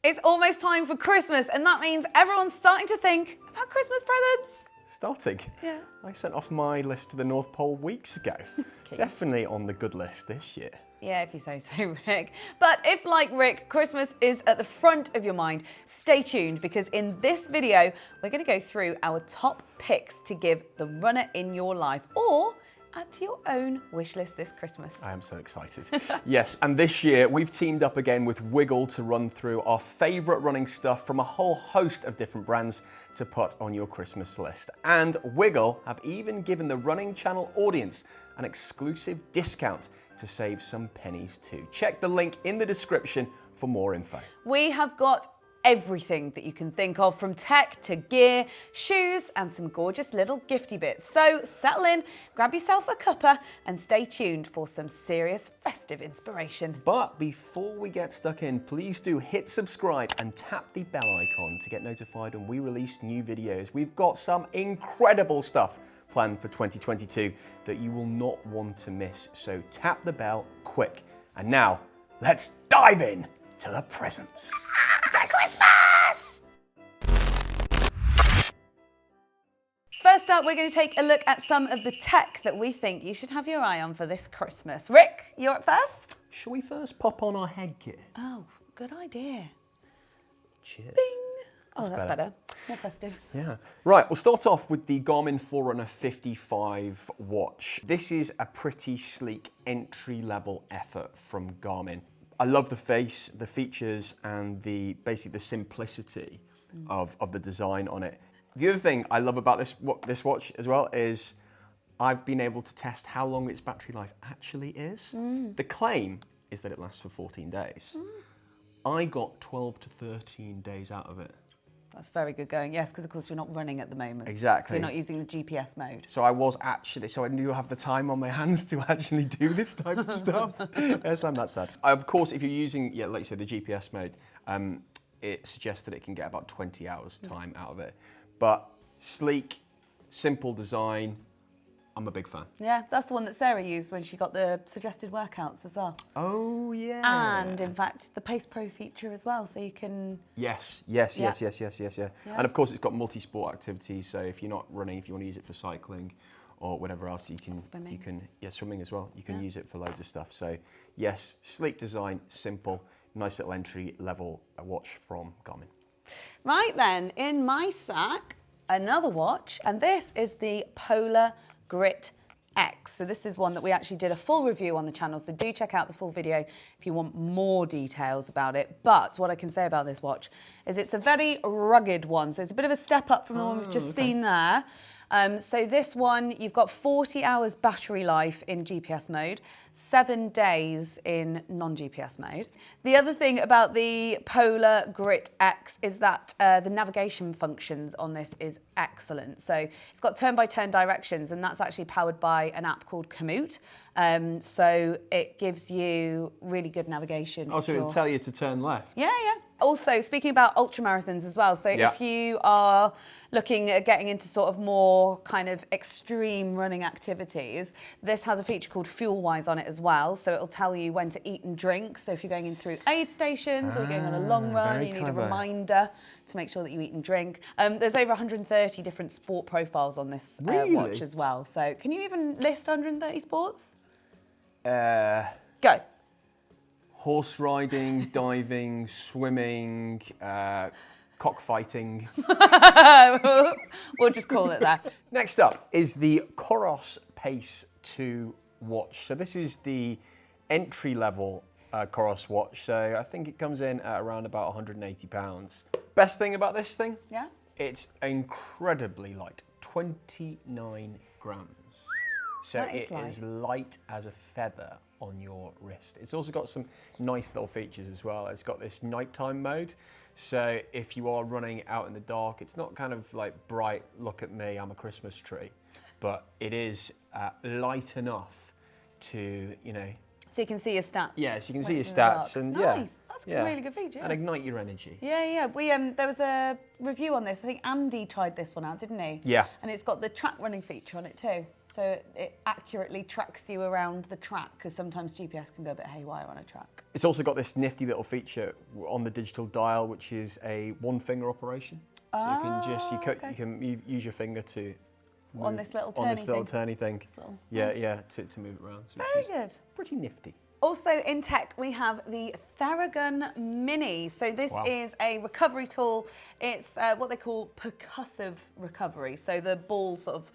It's almost time for Christmas, and that means everyone's starting to think about Christmas presents. Starting? Yeah. I sent off my list to the North Pole weeks ago. Definitely on the good list this year. Yeah, if you say so, Rick. But if, like Rick, Christmas is at the front of your mind, stay tuned, because in this video, we're going to go through our top picks to give the runner in your life, or add to your own wish list this Christmas. I am so excited. Yes, and this year we've teamed up again with Wiggle to run through our favourite running stuff from a whole host of different brands to put on your Christmas list. And Wiggle have even given the Running Channel audience an exclusive discount to save some pennies too. Check the link in the description for more info. We have got everything that you can think of, from tech to gear, shoes, and some gorgeous little gifty bits. So settle in, grab yourself a cuppa, and stay tuned for some serious festive inspiration. But before we get stuck in, please do hit subscribe and tap the bell icon to get notified when we release new videos. We've got some incredible stuff planned for 2022 that you will not want to miss. So tap the bell quick. And now, let's dive in to the presents. Christmas! First up, we're going to take a look at some of the tech that we think you should have your eye on for this Christmas. Rick, you're up first? Shall we first pop on our headgear? Oh, good idea. Cheers. Bing! Oh, that's better. More festive. Yeah. Right, we'll start off with the Garmin Forerunner 55 watch. This is a pretty sleek entry-level effort from Garmin. I love the face, the features, and basically the simplicity of the design on it. The other thing I love about this watch as well is I've been able to test how long its battery life actually is. The claim is that it lasts for 14 days. I got 12 to 13 days out of it. That's very good going, yes, because of course you're not running at the moment. Exactly. So you're not using the GPS mode. So I knew I have the time on my hands to actually do this type of stuff. Yes, I'm that sad. Of course, if you're using, like you said, the GPS mode, it suggests that it can get about 20 hours time out of it. But sleek, simple design, I'm a big fan. Yeah, that's the one that Sarah used when she got the suggested workouts as well. Oh, yeah. And in fact, the Pace Pro feature as well, so you can... Yes. Yeah. And of course, it's got multi-sport activities, so if you're not running, if you want to use it for cycling or whatever else, swimming as well. You can use it for loads of stuff. So yes, sleek design, simple, nice little entry level watch from Garmin. Right then, in my sack, another watch, and this is the Polar Grit X. So this is one that we actually did a full review on the channel, so do check out the full video if you want more details about it. But what I can say about this watch is it's a very rugged one, so it's a bit of a step up from the one we've just seen there. So this one, you've got 40 hours battery life in GPS mode, 7 days in non-GPS mode. The other thing about the Polar Grit X is that the navigation functions on this is excellent. So it's got turn-by-turn directions, and that's actually powered by an app called Komoot. So it gives you really good navigation. Oh, so it'll tell you to turn left? Yeah. Also, speaking about ultramarathons as well, so if you are looking at getting into sort of more kind of extreme running activities, this has a feature called Fuel Wise on it as well, so it'll tell you when to eat and drink. So if you're going in through aid stations or you're going on a long run, you need a reminder to make sure that you eat and drink. There's over 130 different sport profiles on this watch as well. So can you even list 130 sports? Go. Horse riding, diving, swimming, cockfighting. We'll just call it that. Next up is the Coros Pace 2 watch. So this is the entry-level Coros watch. So I think it comes in at around about £180. Best thing about this thing? Yeah? It's incredibly light, 29 grams. So it is light as a feather on your wrist. It's also got some nice little features as well. It's got this nighttime mode. So if you are running out in the dark, it's not kind of like bright, look at me, I'm a Christmas tree, but it is light enough to, So you can see your stats. Yes, you can see your stats. And nice. That's a really good feature. And ignite your energy. Yeah. We there was a review on this. I think Andy tried this one out, didn't he? Yeah. And it's got the track running feature on it too. So it accurately tracks you around the track, because sometimes GPS can go a bit haywire on a track. It's also got this nifty little feature on the digital dial, which is a one-finger operation. So you can just, you can use your finger to move on this little turny thing. Yeah, nice. yeah, to move it around. So Very good. Pretty nifty. Also in tech, we have the Theragun Mini. So this is a recovery tool. It's what they call percussive recovery. So the ball sort of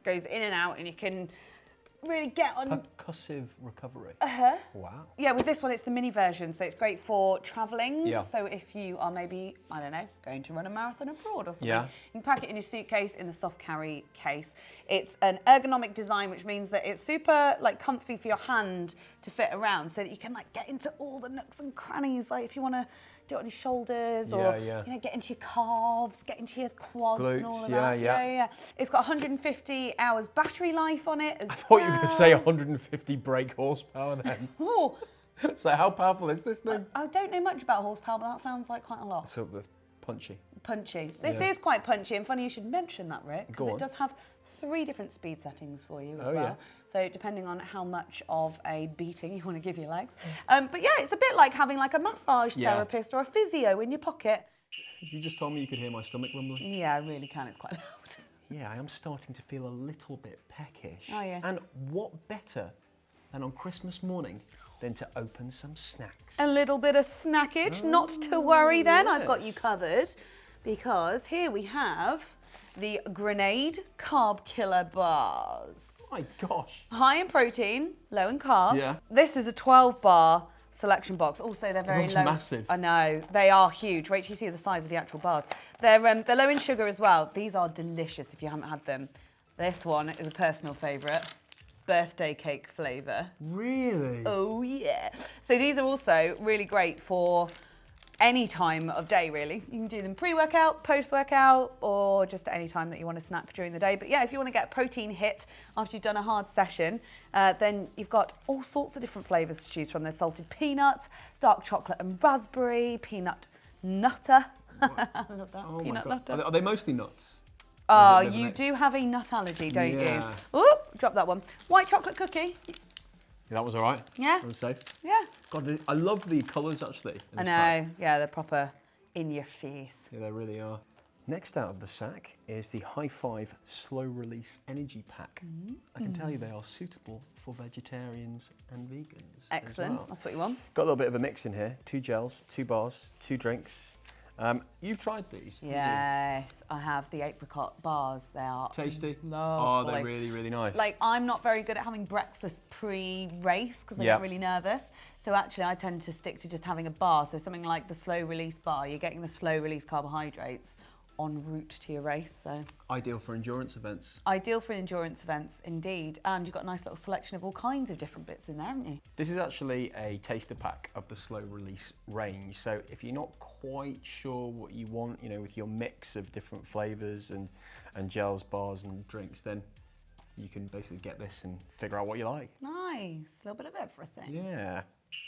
goes in and out, and you can really get on. Percussive recovery. Wow. Yeah, with this one, it's the mini version, so it's great for traveling. Yeah. So if you are maybe, I don't know, going to run a marathon abroad or something, yeah. you can pack it in your suitcase in the soft carry case. It's an ergonomic design, which means that it's super like comfy for your hand to fit around, so that you can like get into all the nooks and crannies. Like if you want to do it on your shoulders, or you know, get into your calves, get into your quads, glutes, and all of that. Yeah. It's got 150 hours battery life on it as I thought you were going to say 150 brake horsepower then. Oh. So how powerful is this thing? I don't know much about horsepower, but that sounds like quite a lot. So it's punchy. Punchy. This is quite punchy, and funny you should mention that, Rick, because it does have 3 different speed settings for you as well. Yeah. So depending on how much of a beating you want to give your legs. But yeah, it's a bit like having like a massage therapist or a physio in your pocket. You just told me you could hear my stomach rumbling. Yeah, I really can. It's quite loud. Yeah, I am starting to feel a little bit peckish. Oh, yeah. And what better than on Christmas morning than to open some snacks? A little bit of snackage. Not to worry then, I've got you covered. Because here we have the Grenade Carb Killer Bars. Oh my gosh. High in protein, low in carbs. Yeah. This is a 12-bar selection box. Also, they're very looks low. massive. I know, they are huge. Wait till you see the size of the actual bars. They're low in sugar as well. These are delicious if you haven't had them. This one is a personal favourite. Birthday cake flavour. Really? Oh yeah. So these are also really great for any time of day, really. You can do them pre-workout, post-workout, or just at any time that you want to snack during the day. But yeah, if you want to get a protein hit after you've done a hard session, then you've got all sorts of different flavours to choose from. There's salted peanuts, dark chocolate and raspberry, peanut nutter. I love that, Oh peanut my God. nutter. Are they mostly nuts? Oh, you do have a nut allergy, don't you? Oh, drop that one. White chocolate cookie. That was all right. Yeah. That was safe. Yeah. God, I love the colours actually. I know. Yeah, they're proper in your face. Yeah, they really are. Next out of the sack is the High Five Slow Release Energy Pack. I can tell you they are suitable for vegetarians and vegans. Excellent. As well. That's what you want. Got a little bit of a mix in here. 2 gels, 2 bars, 2 drinks. You've tried these? Yes, I have the apricot bars. They are Tasty? lovely. Oh, they're really, really nice. Like, I'm not very good at having breakfast pre-race because I get really nervous. So actually, I tend to stick to just having a bar. So something like the slow release bar, you're getting the slow release carbohydrates en route to your race. So ideal for endurance events. Ideal for endurance events, indeed. And you've got a nice little selection of all kinds of different bits in there, haven't you? This is actually a taster pack of the slow release range. So if you're not quite sure what you want, you know, with your mix of different flavors and gels, bars and drinks, then you can basically get this and figure out what you like. Nice, a little bit of everything. Yeah.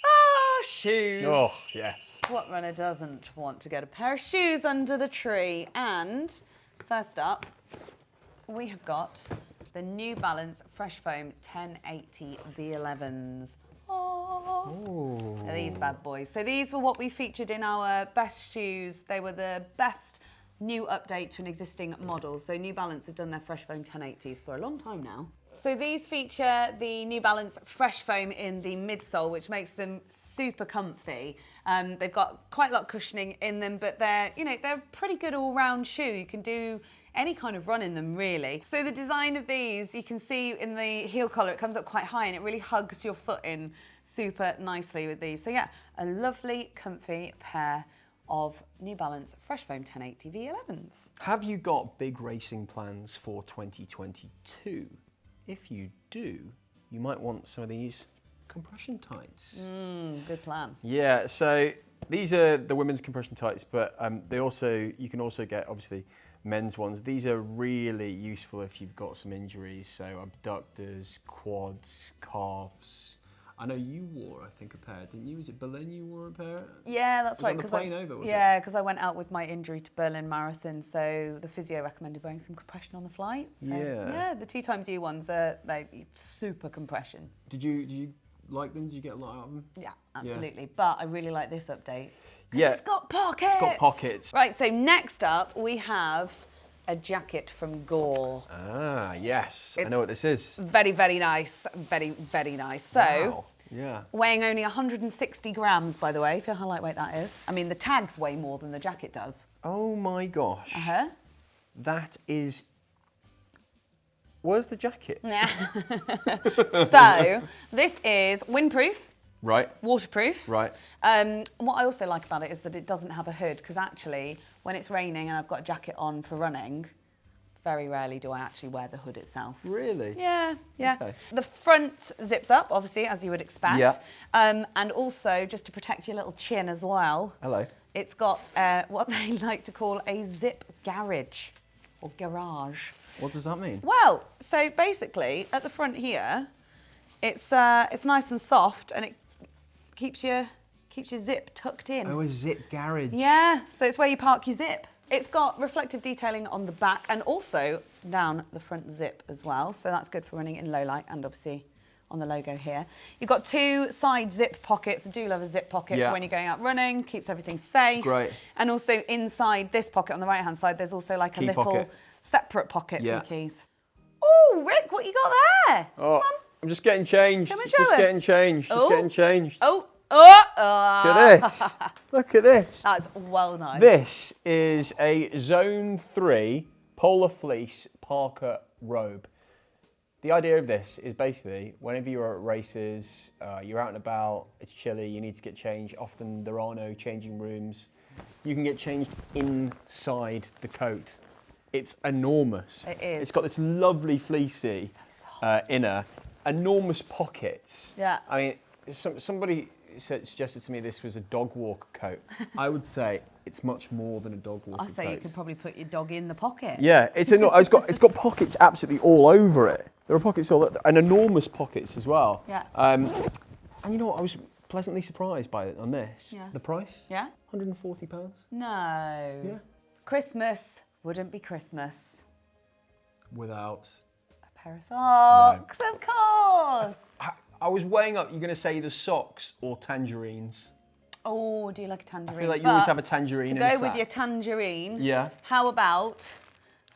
Ah, shoes. Oh, yes. What runner doesn't want to get a pair of shoes under the tree? And first up, we have got the New Balance Fresh Foam 1080 V11s. Oh, these bad boys. So these were what we featured in our best shoes. They were the best new update to an existing model. So New Balance have done their Fresh Foam 1080s for a long time now. So these feature the New Balance Fresh Foam in the midsole, which makes them super comfy. They've got quite a lot of cushioning in them, but they're a pretty good all-round shoe. You can do any kind of run in them, really. So the design of these, you can see in the heel collar, it comes up quite high and it really hugs your foot in super nicely with these. So yeah, a lovely, comfy pair of New Balance Fresh Foam 1080 V11s. Have you got big racing plans for 2022? If you do, you might want some of these compression tights. Good plan. Yeah, so these are the women's compression tights, but you can also get, obviously, men's ones. These are really useful if you've got some injuries, so abductors, quads, calves, I know you wore, I think, a pair, didn't you? Was it Berlin you wore a pair? Yeah, that's right. On the plane over, was it? Yeah, because I went out with my injury to Berlin Marathon, so the physio recommended wearing some compression on the flight. So, yeah, the 2XU ones are super compression. Did you like them? Did you get a lot out of them? Yeah, absolutely. Yeah. But I really like this update. Yeah. It's got pockets. It's got pockets. Right, so next up we have a jacket from Gore. Ah, yes. I know what this is. Very, very nice. Very, very nice. So, wow. Yeah. Weighing only 160 grams, by the way. Feel how lightweight that is. I mean, the tags weigh more than the jacket does. Oh my gosh. Uh-huh. That is... Where's the jacket? So, this is windproof. Right. Waterproof. Right. What I also like about it is that it doesn't have a hood, because actually, when it's raining and I've got a jacket on for running, very rarely do I actually wear the hood itself. Really? Yeah, yeah. Okay. The front zips up, obviously, as you would expect. Yeah. And also, just to protect your little chin as well. Hello. It's got what they like to call a zip garage, or garage. What does that mean? Well, so basically, at the front here, it's nice and soft, and it keeps your zip tucked in. Oh, a zip garage. Yeah, so it's where you park your zip. It's got reflective detailing on the back and also down the front zip as well. So that's good for running in low light, and obviously on the logo here. You've got 2 side zip pockets. I do love a zip pocket for when you're going out running, keeps everything safe. Great. And also inside this pocket on the right-hand side, there's also like a little separate pocket for your keys. Oh, Rick, what you got there? Oh, I'm just getting changed. Come and show us. Getting changed. Just getting changed. Oh. Look at this. Look at this. That's well nice. This is a Zone 3 Polar Fleece Parker robe. The idea of this is basically whenever you're at races, you're out and about, it's chilly, you need to get changed. Often there are no changing rooms. You can get changed inside the coat. It's enormous. It is. It's got this lovely fleecy inner, enormous pockets. Yeah. I mean, somebody suggested to me this was a dog walker coat. I would say it's much more than a dog walker coat. I say you could probably put your dog in the pocket. Yeah, it's got pockets absolutely all over it. There are pockets and enormous pockets as well. Yeah. And you know what? I was pleasantly surprised by it on this. Yeah. The price? Yeah. £140. No. Yeah. Christmas wouldn't be Christmas Without a pair of socks, of course. I was weighing up, you're going to say the socks or tangerines. Oh, do you like a tangerine? I feel like you always have a tangerine in To a go sack. with your tangerine, Yeah. how about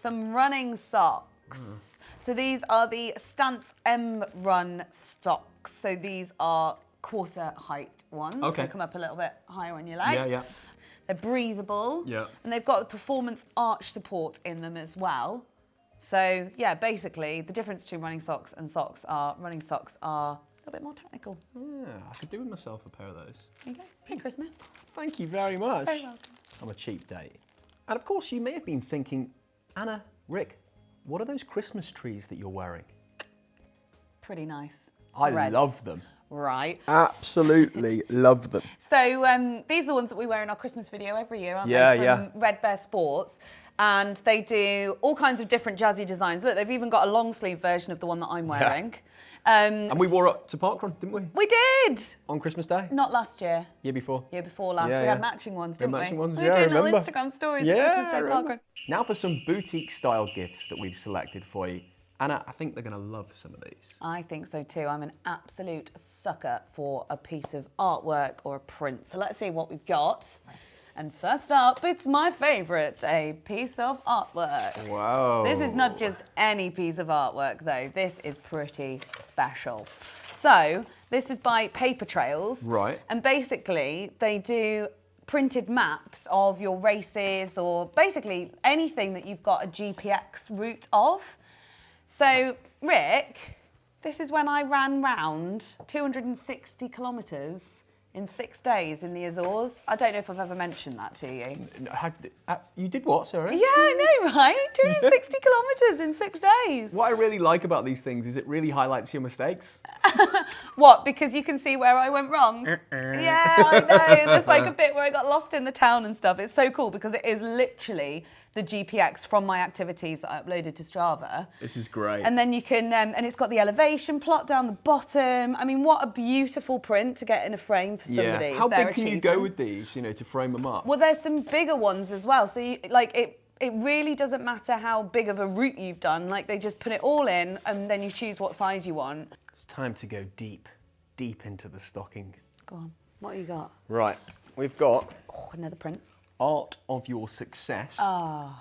some running socks? So these are the Stance M Run socks. So these are quarter height ones. Okay. So come up a little bit higher on your leg. Yeah, yeah. They're breathable. Yeah. And they've got the performance arch support in them as well. So yeah, basically the difference between running socks are a little bit more technical. Yeah, I could do with myself a pair of those. There you go. Merry Christmas. Thank you very much. Very welcome. I'm a cheap date. And of course, you may have been thinking, Anna, Rick, what are those Christmas trees that you're wearing? Pretty nice. I Reds. love them. Right. Absolutely love them. So these are the ones that we wear in our Christmas video every year, aren't Yeah, they? From Red Bear Sports. And they do all kinds of different jazzy designs. Look, they've even got a long sleeve version of the one that I'm wearing. And we wore it to parkrun, didn't we? We did! On Christmas Day? Not last year. Year before? Year before last. Yeah, we yeah. had matching ones, didn't we? Matching ones, we yeah, were I doing little remember. Instagram stories Yeah, at Christmas Day I remember. parkrun. Now for some boutique style gifts that we've selected for you. Anna, I think they're going to love some of these. I think so too. I'm an absolute sucker for a piece of artwork or a print. So let's see what we've got. And first up, it's my favourite, a piece of artwork. Wow. This is not just any piece of artwork though. This is pretty special. So this is by Paper Trails. Right. And basically they do printed maps of your races or basically anything that you've got a GPX route of. So, Rick, this is when I ran round 260 kilometres in 6 days in the Azores. I don't know if I've ever mentioned that to you. You did what, sorry? Yeah, I know, right? 260 kilometres in 6 days. What I really like about these things is it really highlights your mistakes. What, because you can see where I went wrong? Yeah, I know. There's like a bit where I got lost in the town and stuff. It's so cool because it is literally the GPX from my activities that I uploaded to Strava. This is great. And then you can, and it's got the elevation plot down the bottom. I mean, what a beautiful print to get in a frame for somebody. Yeah. How big can you go with these, you know, to frame them up? Well, there's some bigger ones as well. So you, like it really doesn't matter how big of a route you've done. Like they just put it all in and then you choose what size you want. It's time to go deep into the stocking. Go on, what you got? Right, we've got Another print. Art of Your Success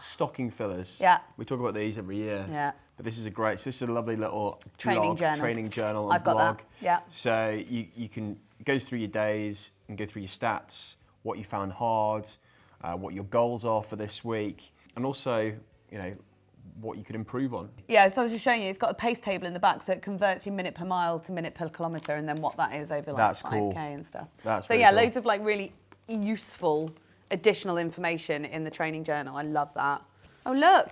stocking fillers. Yeah. We talk about these every year. Yeah. But this is this is a lovely little Training journal. training journal and I've got blog. that. Yeah. So you can, it goes through your days and go through your stats, what you found hard, what your goals are for this week, and also, you know, what you could improve on. Yeah, so I was just showing you, it's got a pace table in the back, so it converts your minute per mile to minute per kilometre, and then what that is over like That's 5K cool. and stuff. That's so really yeah, cool. loads of like really useful additional information in the training journal. I love that. Oh look,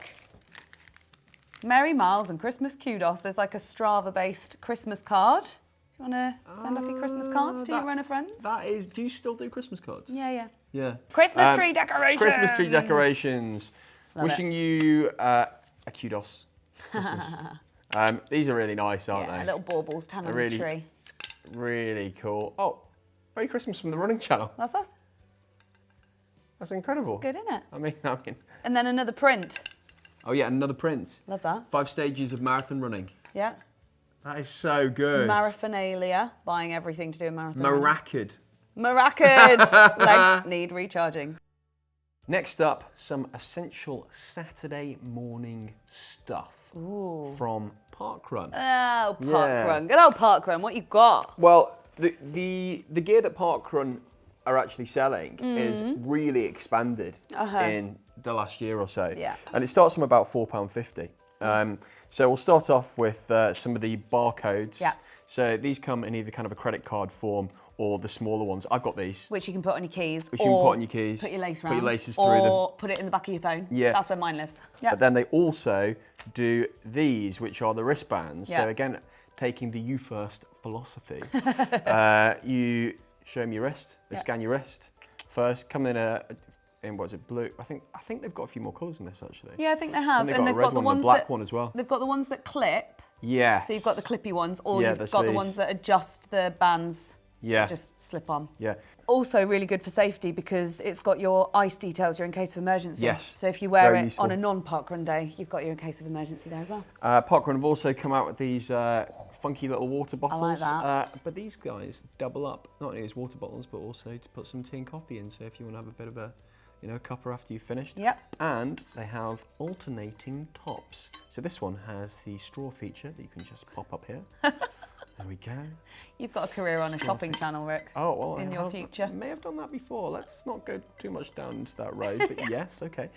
Merry Miles and Christmas kudos. There's like a Strava-based Christmas card. You want to send off your Christmas cards to your runner friends? That is, do you still do Christmas cards? Yeah. Yeah. Christmas tree decorations. Christmas tree decorations. Love Wishing you a kudos Christmas. These are really nice, aren't Yeah, they? little baubles hang on really, the tree. Really cool. Oh, Merry Christmas from the running channel. That's us. That's incredible. Good, isn't it? I mean. And then another print. Oh yeah, another print. Love that. 5 stages of marathon running. Yeah. That is so good. Marathonalia, buying everything to do a marathon. Maracid. Maracid. Legs need recharging. Next up, some essential Saturday morning stuff from Parkrun. Oh, Yeah. parkrun. Good old parkrun. What you got? Well, the gear that Parkrun are actually selling is really expanded in the last year or so. Yeah. And it starts from about £4.50. So we'll start off with some of the barcodes. Yeah. So these come in either kind of a credit card form or the smaller ones. I've got these. Which you can put on your keys. Which you can put on your keys. Put your lace Put around. your laces through or them. put it in the back of your phone. Yeah. That's where mine lives. Yeah. But then they also do these, which are the wristbands. Yeah. So again, taking the you first philosophy. You show them your wrist, they scan your wrist. First, come in what is it, blue? I think they've got a few more colours in this actually. Yeah, I think they have. And they've got a red one and a black one as well. They've got the ones that clip. Yes. So you've got the clippy ones, or Yeah, you've the got the sleeves. ones that adjust the bands. Yeah. Just slip on. Yeah. Also really good for safety because it's got your ice details, your in case of emergency. Yes. So if you wear Very it useful. on a non-parkrun day, you've got your in case of emergency there as well. Parkrun have also come out with these funky little water bottles. that. But these guys double up, not only as water bottles, but also to put some tea and coffee in. So if you want to have a bit of a, cuppa after you've finished. Yep. And they have alternating tops. So this one has the straw feature that you can just pop up here. There we go. You've got a career on a shopping channel, Rick. Oh, well, in your future. May have done that before. Let's not go too much down into that road, but yes, okay.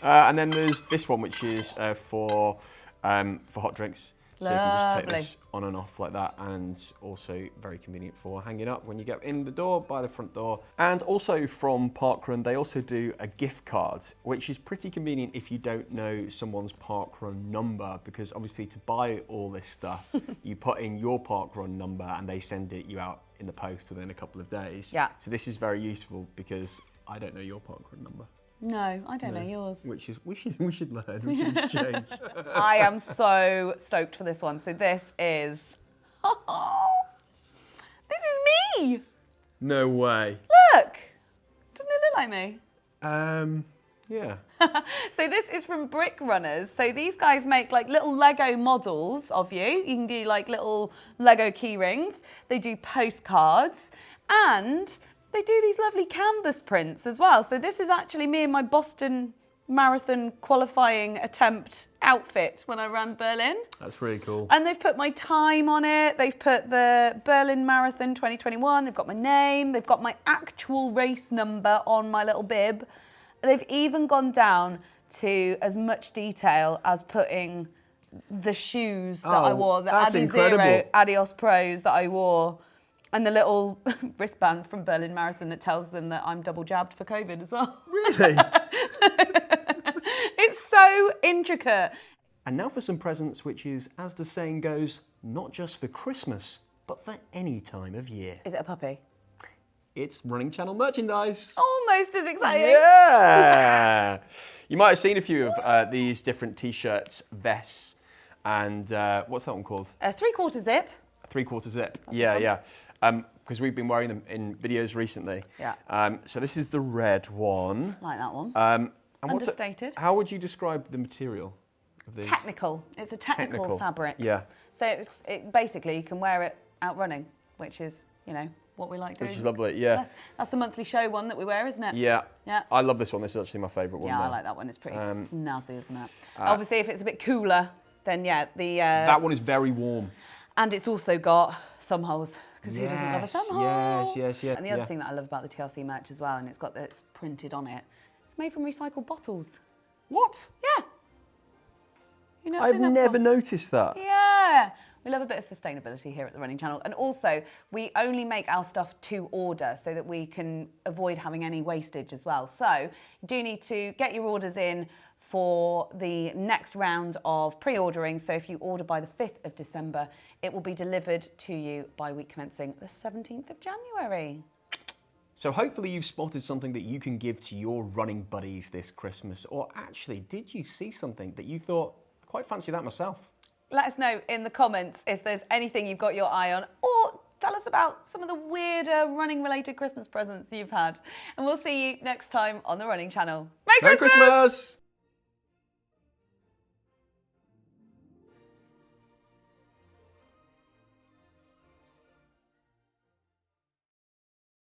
And then there's this one, which is for hot drinks. So you can just take Lovely. this on and off like that, and also very convenient for hanging up when you get in the door, by the front door. And also from Parkrun, they also do a gift card, which is pretty convenient if you don't know someone's Parkrun number, because obviously to buy all this stuff, you put in your Parkrun number and they send you out in the post within a couple of days. Yeah. So this is very useful because I don't know your Parkrun number. No, I don't know yours. Which is, we should learn, we should exchange. I am so stoked for this one. So this is, this is me. No way. Look, doesn't it look like me? Yeah. So this is from BrickRunners. So these guys make like little Lego models of you. You can do like little Lego key rings. They do postcards and they do these lovely canvas prints as well. So this is actually me in my Boston Marathon qualifying attempt outfit when I ran Berlin. That's really cool. And they've put my time on it. They've put the Berlin Marathon 2021. They've got my name. They've got my actual race number on my little bib. They've even gone down to as much detail as putting the shoes that I wore, the that's Adizero incredible. Adios Pros that I wore And the little wristband from Berlin Marathon that tells them that I'm double jabbed for COVID as well. Really? It's so intricate. And now for some presents, which is, as the saying goes, not just for Christmas, but for any time of year. Is it a puppy? It's Running Channel merchandise. Almost as exciting. Yeah! You might have seen a few of these different T-shirts, vests, and what's that one called? A 3/4 zip. A 3/4 zip. Yeah. Because we've been wearing them in videos recently. Yeah. So this is the red one. Like that one. And Understated. how would you describe the material of these? Technical. It's a technical fabric. Yeah. So it basically you can wear it out running, which is, what we like doing. Which is lovely, yeah. That's the monthly show one that we wear, isn't it? Yeah. Yeah. I love this one. This is actually my favourite one. Yeah, now. I like that one. It's pretty snazzy, isn't it? Obviously, if it's a bit cooler, then yeah, that one is very warm. And it's also got thumb holes, because who doesn't love a thumb hole? Yes. And the other thing that I love about the TRC merch as well, and it's printed on it, it's made from recycled bottles. What? Yeah. I've never noticed that. Yeah. We love a bit of sustainability here at the Running Channel. And also, we only make our stuff to order so that we can avoid having any wastage as well. So you do need to get your orders in for the next round of pre-ordering. So if you order by the 5th of December, it will be delivered to you by week commencing the 17th of January. So hopefully you've spotted something that you can give to your running buddies this Christmas. Or actually, did you see something that you thought, I quite fancy that myself? Let us know in the comments if there's anything you've got your eye on, or tell us about some of the weirder running-related Christmas presents you've had. And we'll see you next time on the Running Channel. Merry Christmas! Merry Christmas!